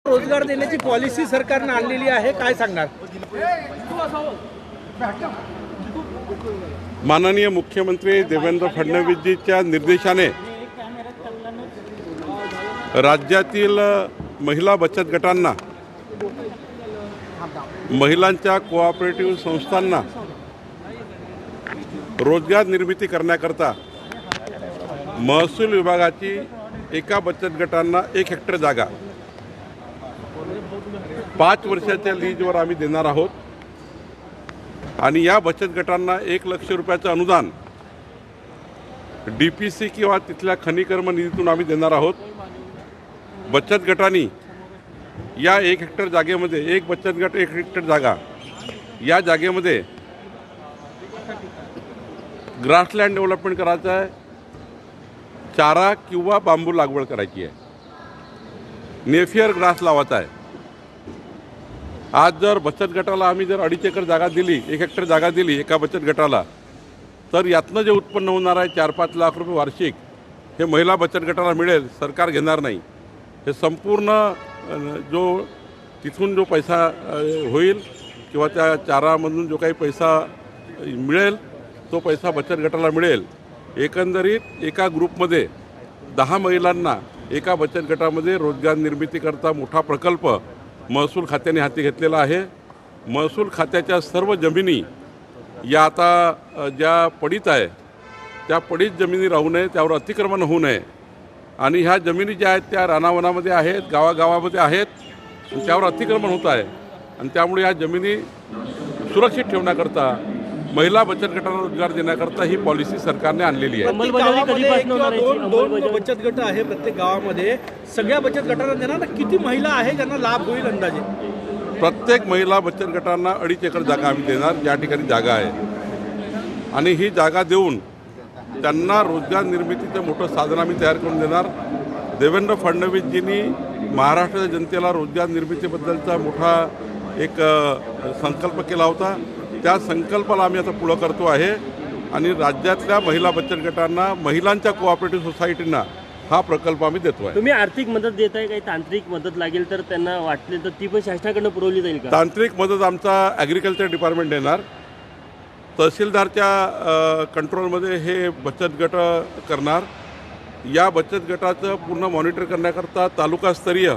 रोजगार देण्याची पॉलिसी सरकारने आणलेली आहे, काय सांगणार? माननीय मुख्यमंत्री देवेंद्र फडणवीसजीच्या निर्देशाने राज्यातील महिला बचत गटांना, महिलांच्या कोऑपरेटिव्ह संस्थांना रोजगार निर्मिती करण्याकरता महसूल विभागाची एका बचत गटांना 1 हेक्टर जागा 5 वर्षाच्या लीजवर आम्ही देणार आहोत आणि या बचत गटांना 1 लाख रुपयाचं अनुदान DPC किंवा तिथल्या खनिकर्म निधीतून आम्ही देणार आहोत। बचत गटांनी या 1 हेक्टर जागेमध्ये, एक बचत गट 1 हेक्टर जागा, या जागेमध्ये ग्रासलँड डेव्हलपमेंट करायचं आहे, चारा किंवा बांबू लागवड करायची आहे, नेफियर ग्रास लावायचा आहे। आज जर बचत गटाला आम्ही जर 2.5 एकर जागा दिली, 1 हेक्टर जागा दिली एका बचत गटाला, तर यातनं जे उत्पन्न होणार आहे 4-5 लाख रुपये वार्षिक हे महिला बचत गटाला मिळेल, सरकार घेणार नाही। हे संपूर्ण जो तिथून जो पैसा होईल किंवा त्या चारामधून जो काही पैसा मिळेल तो पैसा बचत गटाला मिळेल। एकंदरीत एका ग्रुपमध्ये 10 महिलांना एका बचत गटामध्ये रोजगार निर्मिती करता मोठा प्रकल्प महसूल खात्याने हाती घेतलेला आहे। महसूल खात्याच्या सर्व जमिनी या आता ज्या पडीत आहे त्या पडीत जमिनी राहू नये, त्यावर अतिक्रमण होऊ नये आणि ह्या जमिनी ज्या आहेत त्या रानावनामध्ये आहेत, गावागावामध्ये आहेत, त्यावर अतिक्रमण होत आहे आणि त्यामुळे या जमिनी सुरक्षित ठेवण्याकरता महिला बचत गटांना रोजगार देण्याकरता ही पॉलिसी सरकारने आणलेली आहे। दोन बचत गट आहे प्रत्येक गावामध्ये, सगळ्या बचत गटांना देणार ना? किती महिला आहे ज्यांना लाभ होईल अंदाजे? प्रत्येक महिला बचत गटांना 2.5 एकर जागा आम्ही देणार, ज्या ठिकाणी जागा आहे, आणि ही जागा देऊन त्यांना रोजगार निर्मितीचं मोठं साधन आम्ही तयार करून देणार। देवेंद्र फडणवीसजींनी महाराष्ट्राच्या जनतेला रोजगार निर्मितीबद्दलचा मोठा एक संकल्प केला होता, त्या संकल्पाला आम्ही आता पुढं करतो आहे आणि राज्यातल्या महिला बचत गटांना, महिलांच्या कोऑपरेटिव्ह सोसायटींना हा प्रकल्प आम्ही देतो आहे। तुम्ही आर्थिक मदत देत आहे, काही तांत्रिक मदत लागेल तर त्यांना वाटले तर ती पण शासनाकडून पुरवली जाईल का? तांत्रिक मदत आमचा ॲग्रिकल्चर डिपार्टमेंट देणार, तहसीलदारच्या कंट्रोलमध्ये हे बचत गट करणार। या बचत गटाचं पूर्ण मॉनिटर करण्याकरता तालुकास्तरीय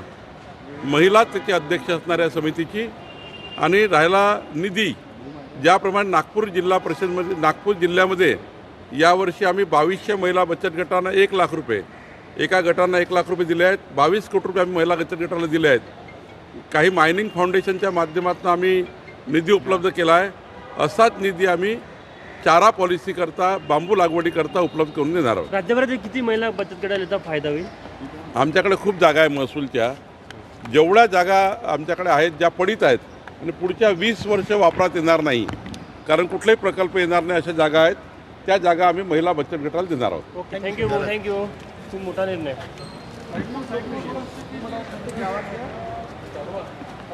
महिला त्याचे अध्यक्ष असणाऱ्या समितीची, आणि राहिला निधी ज्याप्रमाणे नागपूर जिल्हा परिषदमध्ये, नागपूर जिल्ह्यामध्ये यावर्षी आम्ही 2200 महिला बचत गटांना 1 लाख रुपये, एका गटांना 1 लाख रुपये दिले आहेत, 22 कोटी रुपये आम्ही महिला बचत गटाला दिले आहेत। काही मायनिंग फाउंडेशनच्या माध्यमातून आम्ही निधी उपलब्ध केला आहे, असाच निधी आम्ही चारा पॉलिसी करता, बांबू लागवडी करता उपलब्ध करून देणार आहोत। राज्यभरातील किती महिला बचत गटाला याचा फायदा होईल? आमच्याकडे खूप जागा आहे महसूलच्या, जेवढ्या जागा आमच्याकडे आहेत ज्या पडीत आहेत आणि पुढच्या 20 वर्ष वापरात येणार नाही, कारण कुठलाही प्रकल्प येणार नाही अशा जागा आहेत, त्या जागा आम्ही महिला बचत गटाला देणार आहोत। Okay, thank you. खूप मोठा निर्णय.